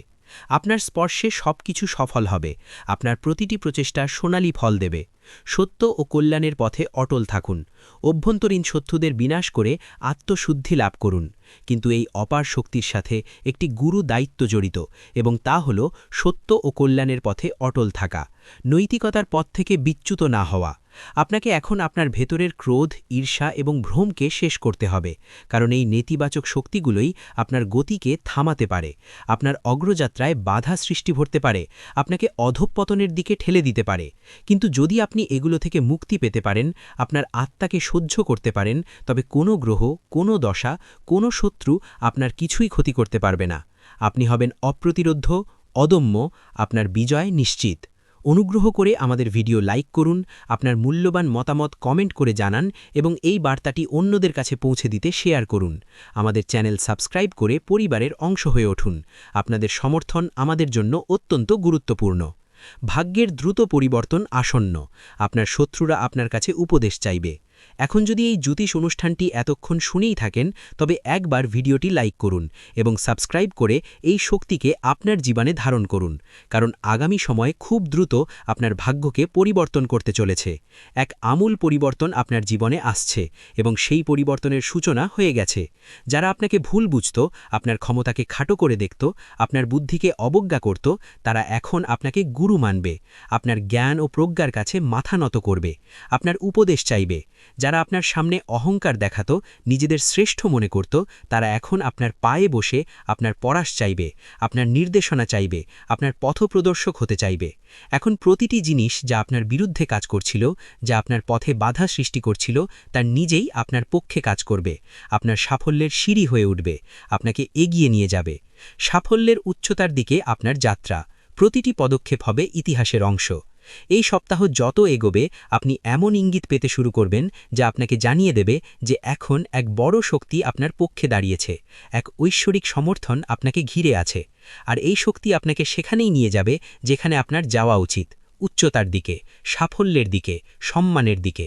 আপনার স্পর্শে সবকিছু সফল হবে। আপনার প্রতিটি প্রচেষ্টা সোনালি ফল দেবে। সত্য ও কল্যাণের পথে অটল থাকুন। অভ্যন্তরীণ শত্রুদের বিনাশ করে আত্মশুদ্ধি লাভ করুন। কিন্তু এই অপার শক্তির সাথে একটি গুরু দায়িত্ব জড়িত, এবং তা হল সত্য ও কল্যাণের পথে অটল থাকা, নৈতিকতার পথ থেকে বিচ্যুত না হওয়া। আপনাকে এখন আপনার ভেতরের ক্রোধ, ঈর্ষা এবং ভ্রমকে শেষ করতে হবে, কারণ এই নেতিবাচক শক্তিগুলোই আপনার গতিকে থামাতে পারে, আপনার অগ্রযাত্রায় বাধা সৃষ্টি করতে পারে, আপনাকে অধঃপতনের দিকে ঠেলে দিতে পারে। কিন্তু যদি আপনি এগুলো থেকে মুক্তি পেতে পারেন, আপনার আত্মাকে সহ্য করতে পারেন, তবে কোনো গ্রহ, কোনো দশা, কোনো শত্রু আপনার কিছুই ক্ষতি করতে পারবে না। আপনি হবেন অপ্রতিরোধ্য, অদম্য, আপনার বিজয় নিশ্চিত। অনুগ্রহ করে আমাদের ভিডিও লাইক করুন, আপনার মূল্যবান মতামত কমেন্ট করে জানান, এবং এই বার্তাটি অন্যদের কাছে পৌঁছে দিতে শেয়ার করুন। আমাদের চ্যানেল সাবস্ক্রাইব করে পরিবারের অংশ হয়ে উঠুন। আপনাদের সমর্থন আমাদের জন্য অত্যন্ত গুরুত্বপূর্ণ। ভাগ্যের দ্রুত পরিবর্তন আসন্ন। আপনার শত্রুরা আপনার কাছে উপদেশ চাইবে। এখন যদি এই জ্যোতিষ অনুষ্ঠানটি এতক্ষণ শুনেই থাকেন, তবে একবার ভিডিওটি লাইক করুন এবং সাবস্ক্রাইব করে এই শক্তিকে আপনার জীবনে ধারণ করুন, কারণ আগামী সময়ে খুব দ্রুত আপনার ভাগ্যকে পরিবর্তন করতে চলেছে। এক আমূল পরিবর্তন আপনার জীবনে আসছে, এবং সেই পরিবর্তনের সূচনা হয়ে গেছে। যারা আপনাকে ভুল বুঝত, আপনার ক্ষমতাকে খাটো করে দেখত, আপনার বুদ্ধিকে অবজ্ঞা করত, তারা এখন আপনাকে গুরু মানবে, আপনার জ্ঞান ও প্রজ্ঞার কাছে মাথা নত করবে, আপনার উপদেশ চাইবে। যারা আপনার সামনে অহংকার দেখাত, নিজেদের শ্রেষ্ঠ মনে করত, তারা এখন আপনার পায়ে বসে আপনার পরাশ চাইবে, আপনার নির্দেশনা চাইবে, আপনার পথপ্রদর্শক হতে চাইবে। এখন প্রতিটি জিনিস যা আপনার বিরুদ্ধে কাজ করছিল, যা আপনার পথে বাধা সৃষ্টি করছিল, তার নিজেই আপনার পক্ষে কাজ করবে, আপনার সাফল্যের সিঁড়ি হয়ে উঠবে, আপনাকে এগিয়ে নিয়ে যাবে। সাফল্যের উচ্চতার দিকে আপনার যাত্রা, প্রতিটি পদক্ষেপ হবে ইতিহাসের অংশ। এই সপ্তাহ যত এগোবে, আপনি এমন ইঙ্গিত পেতে শুরু করবেন যা আপনাকে জানিয়ে দেবে যে এখন এক বড় শক্তি আপনার পক্ষে দাঁড়িয়েছে, এক ঐশ্বরিক সমর্থন আপনাকে ঘিরে আছে। আর এই শক্তি আপনাকে সেখানেই নিয়ে যাবে যেখানে আপনার যাওয়া উচিত, উচ্চতার দিকে, সাফল্যের দিকে, সম্মানের দিকে।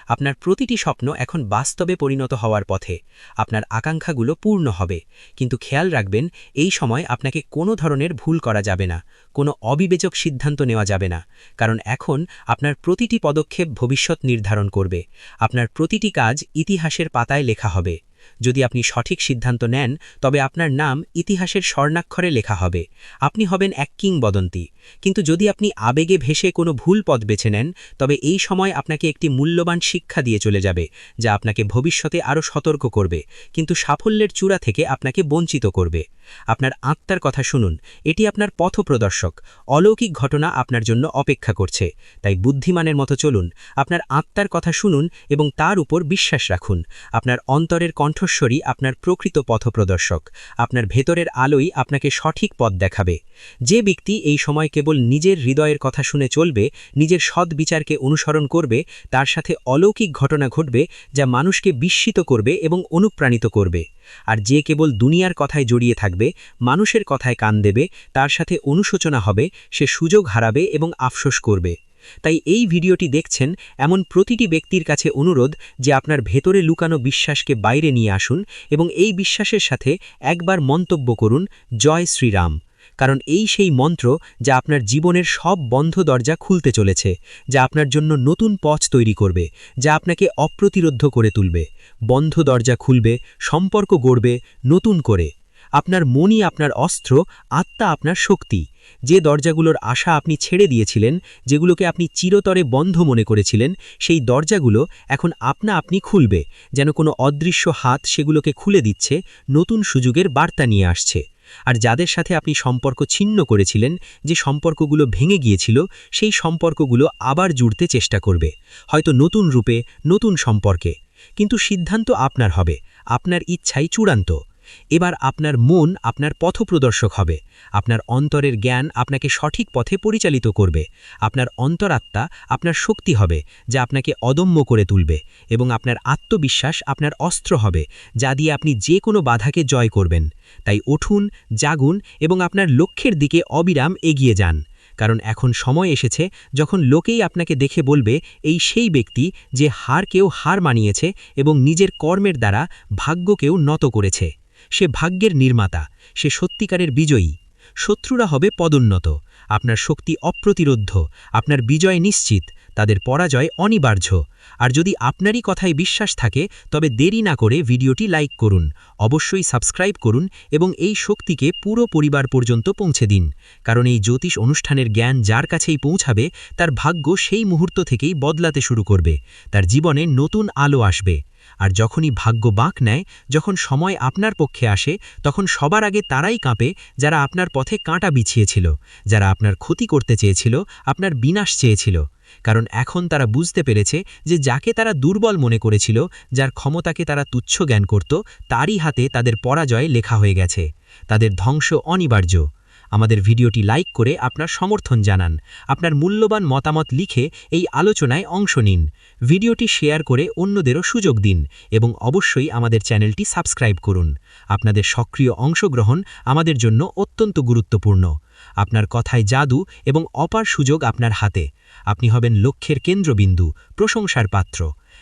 আপনার প্রতিটি স্বপ্ন এখন বাস্তবে পরিণত হওয়ার পথে। আপনার আকাঙ্ক্ষাগুলো পূর্ণ হবে, কিন্তু খেয়াল রাখবেন, এই সময় আপনাকে কোনো ধরনের ভুল করা যাবে না, কোনো অবিবেচক সিদ্ধান্ত নেওয়া যাবে না, কারণ এখন আপনার প্রতিটি পদক্ষেপ ভবিষ্যৎ নির্ধারণ করবে। আপনার প্রতিটি কাজ ইতিহাসের পাতায় লেখা হবে। যদি আপনি সঠিক সিদ্ধান্ত নেন, তবে আপনার নাম ইতিহাসের স্বর্ণাক্ষরে লেখা হবে। আপনি হবেন এক কিংবদন্তি। কিন্তু যদি আপনি আবেগে ভেসে কোনো ভুল পথ বেছে নেন, তবে এই সময় আপনাকে একটি মূল্যবান শিক্ষা দিয়ে চলে যাবে, যা আপনাকে ভবিষ্যতে আরও সতর্ক করবে, কিন্তু সাফল্যের চূড়া থেকে আপনাকে বঞ্চিত করবে। আপনার আত্মার কথা শুনুন, এটি আপনার পথপ্রদর্শক। অলৌকিক ঘটনা আপনার জন্য অপেক্ষা করছে, তাই বুদ্ধিমানের মতো চলুন। আপনার আত্মার কথা শুনুন এবং তার উপর বিশ্বাস রাখুন। আপনার অন্তরের কণ্ঠস্বরী আপনার প্রকৃত পথপ্রদর্শক। আপনার ভেতরের আলোই আপনাকে সঠিক পথ দেখাবে। যে ব্যক্তি এই সময় কেবল নিজের হৃদয়ের কথা শুনে চলবে, নিজের সৎ বিচারকে অনুসরণ করবে, তার সাথে অলৌকিক ঘটনা ঘটবে যা মানুষকে বিস্মিত করবে এবং অনুপ্রাণিত করবে। আর যে কেবল দুনিয়ার কথায় জড়িয়ে থাকবে, মানুষের কথায় কান দেবে, তার সাথে অনুশোচনা হবে, সে সুযোগ হারাবে এবং আফসোস করবে। তাই এই ভিডিওটি দেখছেন এমন প্রতিটি ব্যক্তির কাছে অনুরোধ যে আপনার ভেতরে লুকানো বিশ্বাসকে বাইরে নিয়ে আসুন এবং এই বিশ্বাসের সাথে একবার মন্তব্য করুন, জয় শ্রীরাম। কারণ এই সেই মন্ত্র যা আপনার জীবনের সব বন্ধ দরজা খুলতে চলেছে, যা আপনার জন্য নতুন পথ তৈরি করবে, যা আপনাকে অপ্রতিরোধ্য করে তুলবে। বন্ধ দরজা খুলবে, সম্পর্ক গড়বে নতুন করে। আপনার মনই আপনার অস্ত্র, আত্মা আপনার শক্তি। যে দরজাগুলোর আশা আপনি ছেড়ে দিয়েছিলেন, যেগুলোকে আপনি চিরতরে বন্ধ মনে করেছিলেন, সেই দরজাগুলো এখন আপনি খুলবে, যেন কোনো অদৃশ্য হাত সেগুলোকে খুলে দিচ্ছে, নতুন সুযোগের বার্তা নিয়ে আসছে। আর যাদের সাথে আপনি সম্পর্ক ছিন্ন করেছিলেন, যে সম্পর্কগুলো ভেঙে গিয়েছিল, সেই সম্পর্কগুলো আবার জুড়তে চেষ্টা করবে, হয়তো নতুন রূপে, নতুন সম্পর্কে। কিন্তু সিদ্ধান্ত আপনার হবে, আপনার ইচ্ছাই চূড়ান্ত। এবার আপনার মন আপনার পথপ্রদর্শক হবে, আপনার অন্তরের জ্ঞান আপনাকে সঠিক পথে পরিচালিত করবে, আপনার অন্তরাত্মা আপনার শক্তি হবে, যা আপনাকে অদম্য করে তুলবে, এবং আপনার আত্মবিশ্বাস আপনার অস্ত্র হবে, যা দিয়ে আপনি যে কোনো বাধাকে জয় করবেন। তাই উঠুন, জাগুন এবং আপনার লক্ষ্যের দিকে অবিরাম এগিয়ে যান। কারণ এখন সময় এসেছে যখন লোকেই আপনাকে দেখে বলবে, এই সেই ব্যক্তি যে হারকেও হার মানিয়েছে এবং নিজের কর্মের দ্বারা ভাগ্যকেও নত করেছে। সে ভাগ্যের নির্মাতা, সে সত্যিকারের বিজয়ী। শত্রুরা হবে পদোন্নত, আপনার শক্তি অপ্রতিরোধ্য, আপনার বিজয় নিশ্চিত, তাদের পরাজয় অনিবার্য। আর যদি আপনারই কথায় বিশ্বাস থাকে, তবে দেরি না করে ভিডিওটি লাইক করুন, অবশ্যই সাবস্ক্রাইব করুন এবং এই শক্তিকে পুরো পরিবার পর্যন্ত পৌঁছে দিন। কারণ এই জ্যোতিষ অনুষ্ঠানের জ্ঞান যার কাছেই পৌঁছাবে, তার ভাগ্য সেই মুহূর্ত থেকেই বদলাতে শুরু করবে, তার জীবনে নতুন আলো আসবে। আর যখনই ভাগ্য বাঁক নেয়, যখন সময় আপনার পক্ষে আসে, তখন সবার আগে তারাই কাঁপে যারা আপনার পথে কাঁটা বিছিয়েছিল, যারা আপনার ক্ষতি করতে চেয়েছিল, আপনার বিনাশ চেয়েছিল। কারণ এখন তারা বুঝতে পেরেছে যে যাকে তারা দুর্বল মনে করেছিল, যার ক্ষমতাকে তারা তুচ্ছ জ্ঞান করত, তারই হাতে তাদের পরাজয় লেখা হয়ে গেছে, তাদের ধ্বংস অনিবার্য। আমাদের ভিডিওটি লাইক করে আপনার সমর্থন জানান, আপনার মূল্যবান মতামত লিখে এই আলোচনায় অংশ নিন, ভিডিওটি শেয়ার করে অন্যদেরও সুযোগ দিন এবং অবশ্যই আমাদের চ্যানেলটি সাবস্ক্রাইব করুন। আপনাদের সক্রিয় অংশগ্রহণ আমাদের জন্য অত্যন্ত গুরুত্বপূর্ণ। আপনার কথায় জাদু এবং অপার সুযোগ আপনার হাতে। আপনি হবেন লক্ষ্যের কেন্দ্রবিন্দু, প্রশংসার পাত্র।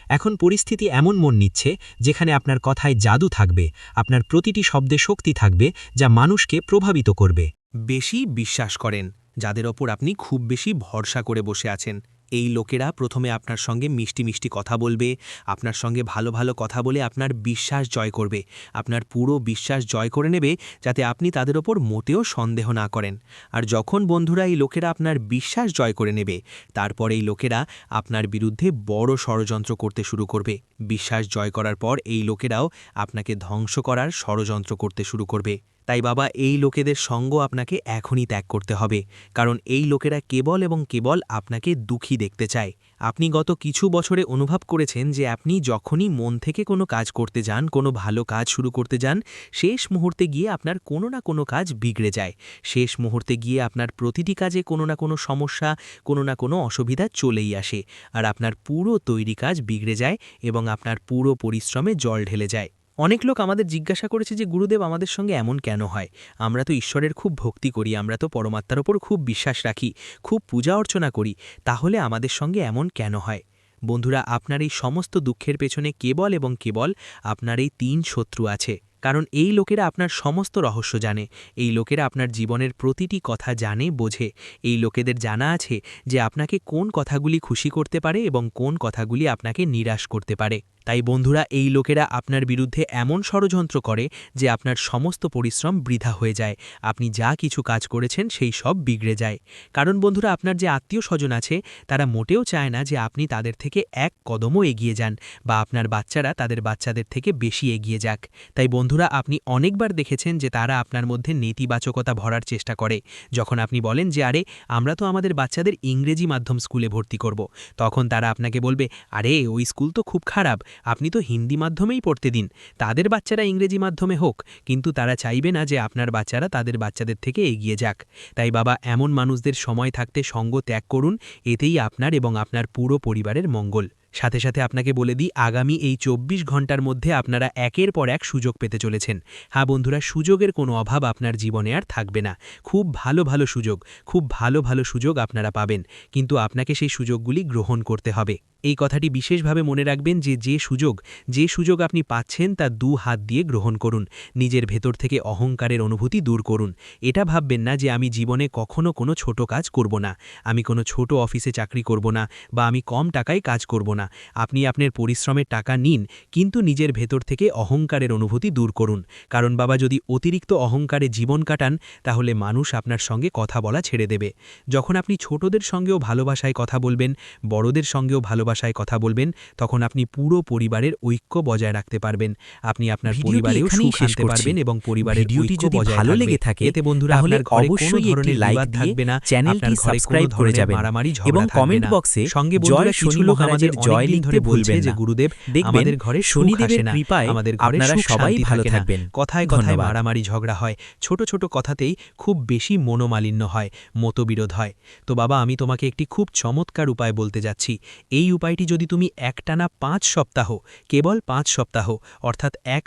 এখন পরিস্থিতি এমন মন নিচ্ছে যেখানে আপনার কথায় জাদু থাকবে, আপনার প্রতিটি শব্দে শক্তি থাকবে, যা মানুষকে প্রভাবিত করবে। বেশি বিশ্বাস করেন, যাদের ওপর আপনি খুব বেশি ভরসা করে বসে আছেন, এই লোকেরা প্রথমে আপনার সঙ্গে মিষ্টি মিষ্টি কথা বলবে, আপনার সঙ্গে ভালো ভালো কথা বলে আপনার বিশ্বাস জয় করবে, আপনার পুরো বিশ্বাস জয় করে নেবে, যাতে আপনি তাদের ওপর মোটেও সন্দেহ না করেন। আর যখন বন্ধুরা এই লোকেরা আপনার বিশ্বাস জয় করে নেবে, তারপর এই লোকেরা আপনার বিরুদ্ধে বড় ষড়যন্ত্র করতে শুরু করবে। বিশ্বাস জয় করার পর এই লোকেরাও আপনাকে ধ্বংস করার ষড়যন্ত্র করতে শুরু করবে। তাই বাবা, এই লোকেদের সঙ্গ আপনাকে এখনই ত্যাগ করতে হবে, কারণ এই লোকেরা কেবল এবং কেবল আপনাকে দুঃখী দেখতে চায়। আপনি গত কিছু বছরে অনুভব করেছেন যে আপনি যখনই মন থেকে কোনো কাজ করতে যান, কোনো ভালো কাজ শুরু করতে যান, শেষ মুহূর্তে গিয়ে আপনার কোনো না কোনো কাজ বিগড়ে যায়। শেষ মুহূর্তে গিয়ে আপনার প্রতিটি কাজে কোনো না কোনো সমস্যা, কোনো না কোনো অসুবিধা চলেই আসে, আর আপনার পুরো তৈরি কাজ বিগড়ে যায় এবং আপনার পুরো পরিশ্রমে জল ঢেলে যায়। অনেক লোক আমাদের জিজ্ঞাসা করেছে যে গুরুদেব, আমাদের সঙ্গে এমন কেন হয়? আমরা তো ঈশ্বরের খুব ভক্তি করি, আমরা তো পরমাত্মার ওপর খুব বিশ্বাস রাখি, খুব পূজা অর্চনা করি, তাহলে আমাদের সঙ্গে এমন কেন হয়? বন্ধুরা, আপনার এই সমস্ত দুঃখের পেছনে কেবল এবং কেবল আপনার এই 3 শত্রু আছে। কারণ এই লোকেরা আপনার সমস্ত রহস্য জানে, এই লোকেরা আপনার জীবনের প্রতিটি কথা জানে, বোঝে। এই লোকেদের জানা আছে যে আপনাকে কোন কথাগুলি খুশি করতে পারে এবং কোন কথাগুলি আপনাকে নিরাশ করতে পারে। তাই বন্ধুরা, এই লোকেরা আপনার বিরুদ্ধে এমন ষড়যন্ত্র করে যে আপনার সমস্ত পরিশ্রম বৃথা হয়ে যায়, আপনি যা কিছু কাজ করেছেন সেই সব বিগড়ে যায়। কারণ বন্ধুরা, আপনার যে আত্মীয় স্বজন আছে, তারা মোটেও চায় না যে আপনি তাদের থেকে এক কদমও এগিয়ে যান, বা আপনার বাচ্চারা তাদের বাচ্চাদের থেকে বেশি এগিয়ে যাক। তাই বন্ধুরা, আপনি অনেকবার দেখেছেন যে তারা আপনার মধ্যে নেতিবাচকতা ভরার চেষ্টা করে। যখন আপনি বলেন যে আরে, আমরা তো আমাদের বাচ্চাদের ইংরেজি মাধ্যম স্কুলে ভর্তি করব, তখন তারা আপনাকে বলবে, আরে ওই স্কুল তো খুব খারাপ, আপনি তো হিন্দি মাধ্যমেই পড়তে দিন, তাদের বাচ্চারা ইংরেজি মাধ্যমে হোক। কিন্তু তারা চাইবে না যে আপনার বাচ্চারা তাদের বাচ্চাদের থেকে এগিয়ে যাক। তাই বাবা, এমন মানুষদের সময় থাকতে সঙ্গ ত্যাগ করুন, এতেই আপনার এবং আপনার পুরো পরিবারের মঙ্গল। সাথে সাথে আপনাকে বলে দিই, আগামী এই 24 ঘন্টার মধ্যে আপনারা একের পর এক সুযোগ পেতে চলেছেন। হ্যাঁ বন্ধুরা, সুযোগের কোনো অভাব আপনার জীবনে আর থাকবে না। খুব ভালো ভালো সুযোগ, খুব ভালো ভালো সুযোগ আপনারা পাবেন, কিন্তু আপনাকে সেই সুযোগগুলি গ্রহণ করতে হবে। এই কথাটি বিশেষভাবে মনে রাখবেন যে সুযোগ আপনি পাচ্ছেন তা 2 হাত দিয়ে গ্রহণ করুন। নিজের ভেতর থেকে অহংকারের অনুভূতি দূর করুন। এটা ভাববেন না যে আমি জীবনে কখনো কোনো ছোট কাজ করব না, আমি কোনো ছোট অফিসে চাকরি করব না, বা আমি কম টাকায় কাজ করব না। আপনি আপনার পরিশ্রমের টাকা নিন, কিন্তু নিজের ভেতর থেকে অহংকারের অনুভূতি দূর করুন। কারণ বাবা, যদি অতিরিক্ত অহংকারে জীবন কাটান তাহলে মানুষ আপনার সঙ্গে কথা বলা ছেড়ে দেবে। যখন আপনি ছোটদের সঙ্গেও ভালোবাসায় কথা বলবেন, বড়দের সঙ্গেও ভালোবাসায় কথা বলবেন, তখন আপনি পুরো পরিবারের ঐক্য বজায় রাখতে পারবেন। আপনি আপনার ভিডিওটি পরিবারেও এখানেই সুখ শেষ আনতে করছি। পারবেন এবং পরিবারের ভিডিওটি ঐক্য যদি বজায় ভালো থাকবে। লেগে থাকে, এতে বন্ধুরা তাহলে আপনার ঘরে অবশ্যই কোনো একটি ধরনের লাইক বিবাদ দিয়ে থাকবে না, চ্যানেলটি আপনার ঘরে সাবস্ক্রাইব কোনো করে ধরনের যাবেন মারামারি এবং ঝগড়া থাকবে কমেন্ট না। বক্সে সঙ্গে জয় বন্ধুরা কিছু শনি লোক মহারাজের আমাদের জয় অনেক দিন লিখতে ধরে বলছে ভুলবেন যে না। গুরুদেব, দেখবেন আমাদের ঘরে সুখ শনিদেবের আসে না, কৃপায় আমাদের ঘরে আপনারা সুখ সবাই শান্তি ভালো থাকে না, থাকবেন। কথায় কথায় ধন্যবাদ। মারামারি ঝগড়া হয়, ছোট ছোট কথাতেই খুব বেশি মনোমালিন্য হয়, মতবিরোধ হয়। তো বাবা, আমি তোমাকে একটি খুব চমৎকার উপায় বলতে যাচ্ছি। এই উপায়টি যদি তুমি একটানা 5 সপ্তাহ, কেবল 5 সপ্তাহ অর্থাৎ 1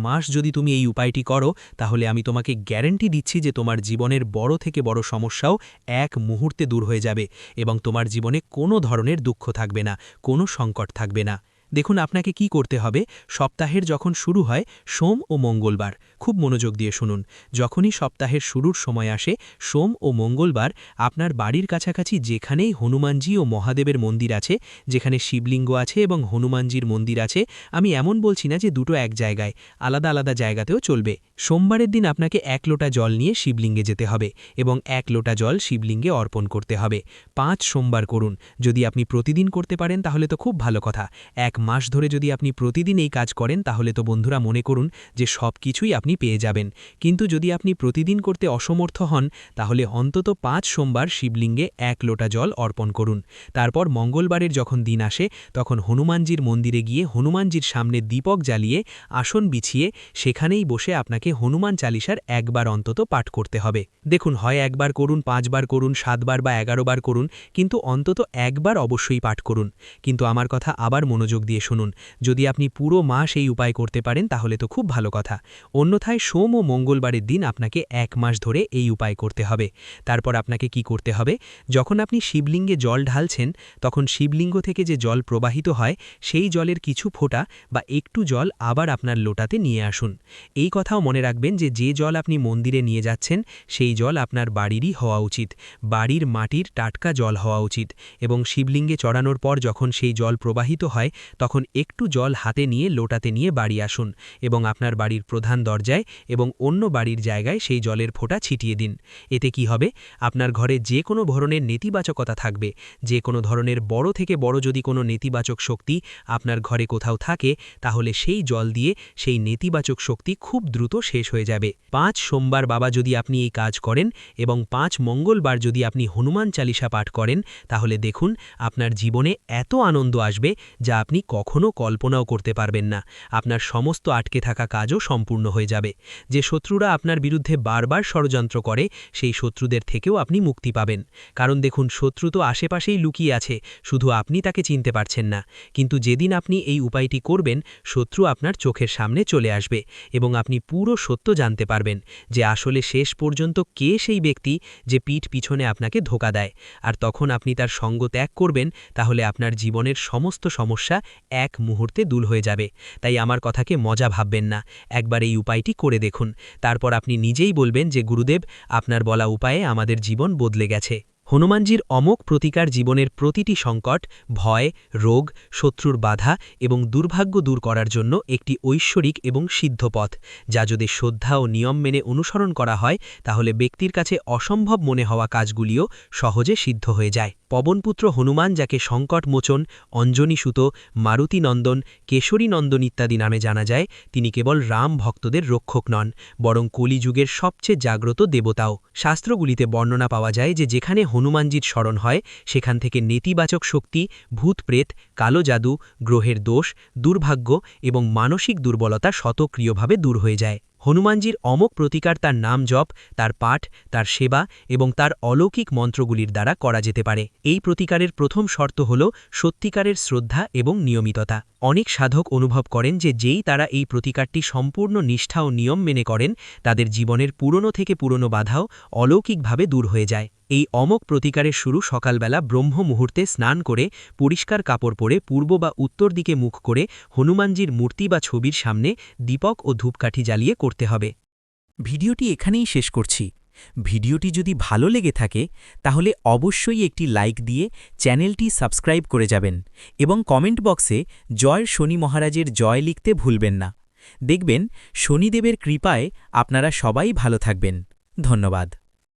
মাস যদি তুমি এই উপায়টি করো, তাহলে আমি তোমাকে গ্যারান্টি দিচ্ছি যে তোমার জীবনের বড় থেকে বড় সমস্যাও এক মুহূর্তে দূর হয়ে যাবে এবং তোমার জীবনে কোনো ধরনের দুঃখ থাকবে না, কোনো সংকট থাকবে না। দেখুন, আপনাকে কি করতে হবে, সপ্তাহের যখন শুরু হয় সোম ও মঙ্গলবার, খুব মনোযোগ দিয়ে শুনুন, যখনই সপ্তাহের শুরুর সময় আসে সোম ও মঙ্গলবার, আপনার বাড়ির কাছাকাছি যেখানেই হনুমানজি ও মহাদেবের মন্দির আছে, যেখানে শিবলিঙ্গ আছে এবং হনুমানজির মন্দির আছে, আমি এমন বলছি না যে দুটো এক জায়গায়, আলাদা আলাদা জায়গাতেও চলবে। সোমবারের দিন আপনাকে 1 লোটা জল নিয়ে শিবলিঙ্গে যেতে হবে এবং 1 লোটা জল শিবলিঙ্গে অর্পণ করতে হবে। 5 সোমবার করুন। যদি আপনি প্রতিদিন করতে পারেন তাহলে তো খুব ভালো কথা। 1 মাস ধরে যদি আপনি প্রতিদিন এই কাজ করেন তাহলে তো বন্ধুরা মনে করুন যে সব কিছুই আপনি পেয়ে যাবেন। কিন্তু যদি আপনি প্রতিদিন করতে অসমর্থ হন, তাহলে অন্তত 5 সোমবার শিবলিঙ্গে 1 লোটা জল অর্পণ করুন। তারপর মঙ্গলবারের যখন দিন আসে, তখন হনুমানজির মন্দিরে গিয়ে হনুমানজির সামনে দীপক জ্বালিয়ে আসন বিছিয়ে সেখানেই বসে আপনাকে হনুমান চালিসার 1 বার অন্তত পাঠ করতে হবে। দেখুন, হয় 1 বার করুন, 5 বার করুন, 7 বার বা 11 বার করুন, কিন্তু অন্তত 1 বার অবশ্যই পাঠ করুন। কিন্তু আমার কথা আবার মনোযোগ দিয়ে শুনুন, যদি আপনি পুরো মাস এই উপায় করতে পারেন তাহলে তো খুব ভালো কথা। অন্যথায় সোম ও মঙ্গলবারের দিন আপনাকে 1 মাস ধরে এই উপায় করতে হবে। তারপর আপনাকে কি করতে হবে, যখন আপনি শিবলিঙ্গে জল ঢালছেন, তখন শিবলিঙ্গ থেকে যে জল প্রবাহিত হয় সেই জলের কিছু ফোঁটা বা একটু জল আবার আপনার লোটাতে নিয়ে আসুন। এই কথাও মনে রাখবেন যে যে জল আপনি মন্দিরে নিয়ে যাচ্ছেন সেই জল আপনার বাড়িরই হওয়া উচিত, বাড়ির মাটির টাটকা জল হওয়া উচিত। এবং শিবলিঙ্গে চড়ানোর পর যখন সেই জল প্রবাহিত হয়, তখন একটু জল হাতে নিয়ে লোটাতে নিয়ে বাড়ি আসুন এবং আপনার বাড়ির প্রধান দরজায় এবং অন্য বাড়ির জায়গায় সেই জলের ফোঁটা ছিটিয়ে দিন। এতে কি হবে, আপনার ঘরে যে কোনো ধরনের নেতিবাচকতা থাকবে, যে কোনো ধরনের বড় থেকে বড় যদি কোনো নেতিবাচক শক্তি আপনার ঘরে কোথাও থাকে, তাহলে সেই জল দিয়ে সেই নেতিবাচক শক্তি খুব দ্রুত শেষ হয়ে যাবে। 5 সোমবার বাবা যদি আপনি এই কাজ করেন এবং 5 মঙ্গলবার যদি আপনি হনুমান চালিসা পাঠ করেন, তাহলে দেখুন আপনার জীবনে এত আনন্দ আসবে যা আপনি কখনো কল্পনাও করতে পারবেন না। আপনার সমস্ত আটকে থাকা কাজও সম্পূর্ণ হয়ে যাবে। যে শত্রুরা আপনার বিরুদ্ধে বারবার ষড়যন্ত্র করে, সেই শত্রুদের থেকেও আপনি মুক্তি পাবেন। কারণ দেখুন, শত্রু তো আশেপাশেই লুকিয়ে আছে, শুধু আপনি তাকে চিনতে পারছেন না। কিন্তু যেদিন আপনি এই উপায়টি করবেন, শত্রু আপনার চোখের সামনে চলে আসবে এবং আপনি পুরো সত্য জানতে পারবেন যে আসলে শেষ পর্যন্ত কে সেই ব্যক্তি যে পিঠ পিছনে আপনাকে ধোঁকা দেয়। আর তখন আপনি তার সঙ্গ ত্যাগ করবেন, তাহলে আপনার জীবনের সমস্ত সমস্যা 1 মুহূর্তে দূর হয়ে যাবে। তাই আমার কথাকে মজা ভাববেন না, একবার এই উপায়টি করে দেখুন। তারপর আপনি নিজেই বলবেন যে গুরুদেব, আপনার বলা উপায়ে আমাদের জীবন বদলে গেছে। হনুমানজির অমোঘ প্রতিকার জীবনের প্রতিটি সংকট, ভয়, রোগ, শত্রুর বাধা এবং দুর্ভাগ্য দূর করার জন্য একটি ঐশ্বরিক এবং সিদ্ধ পথ, যা যদি শ্রদ্ধা ও নিয়ম মেনে অনুসরণ করা হয়, তাহলে ব্যক্তির কাছে অসম্ভব মনে হওয়া কাজগুলিও সহজে সিদ্ধ হয়ে যায়। পবনপুত্র হনুমান, যাকে সংকটমোচন, অঞ্জনীসুত, মারুতিনন্দন, কেশরীনন্দন ইত্যাদি নামে জানা যায়, তিনি কেবল রাম ভক্তদের রক্ষক নন, বরং কলিযুগের সবচেয়ে জাগ্রত দেবতাও। শাস্ত্রগুলিতে বর্ণনা পাওয়া যায় যে যেখানে হনুমানজির স্মরণ হয়, সেখান থেকে নেতিবাচক শক্তি, ভূতপ্রেত, কালো জাদু, গ্রহের দোষ, দুর্ভাগ্য এবং মানসিক দুর্বলতা স্বতঃক্রিয়ভাবে দূর হয়ে যায়। হনুমানজির অমোঘ প্রতিকার তার নাম জপ, তার পাঠ, তার সেবা এবং তার অলৌকিক মন্ত্রগুলির দ্বারা করা যেতে পারে। এই প্রতিকারের প্রথম শর্ত হল সত্যিকারের শ্রদ্ধা এবং নিয়মিততা। অনেক সাধক অনুভব করেন যে যেই তারা এই প্রতিকারটি সম্পূর্ণ নিষ্ঠা ও নিয়ম মেনে করেন, তাদের জীবনের পুরনো থেকে পুরনো বাধাও অলৌকিকভাবে দূর হয়ে যায়। এই অমোঘ প্রতিকারের শুরু সকালবেলা ব্রহ্ম মুহূর্তে স্নান করে পরিষ্কার কাপড় পরে পূর্ব বা উত্তর দিকে মুখ করে হনুমানজির মূর্তি বা ছবির সামনে দীপক ও ধূপকাঠি জ্বালিয়ে করতে হবে। ভিডিওটি এখানেই শেষ করছি। ভিডিওটি যদি ভালো লেগে থাকে তাহলে অবশ্যই একটি লাইক দিয়ে চ্যানেলটি সাবস্ক্রাইব করে যাবেন এবং কমেন্ট বক্সে জয় শনি মহারাজের জয় লিখতে ভুলবেন না। দেখবেন শনিদেবের কৃপায় আপনারা সবাই ভালো থাকবেন। ধন্যবাদ।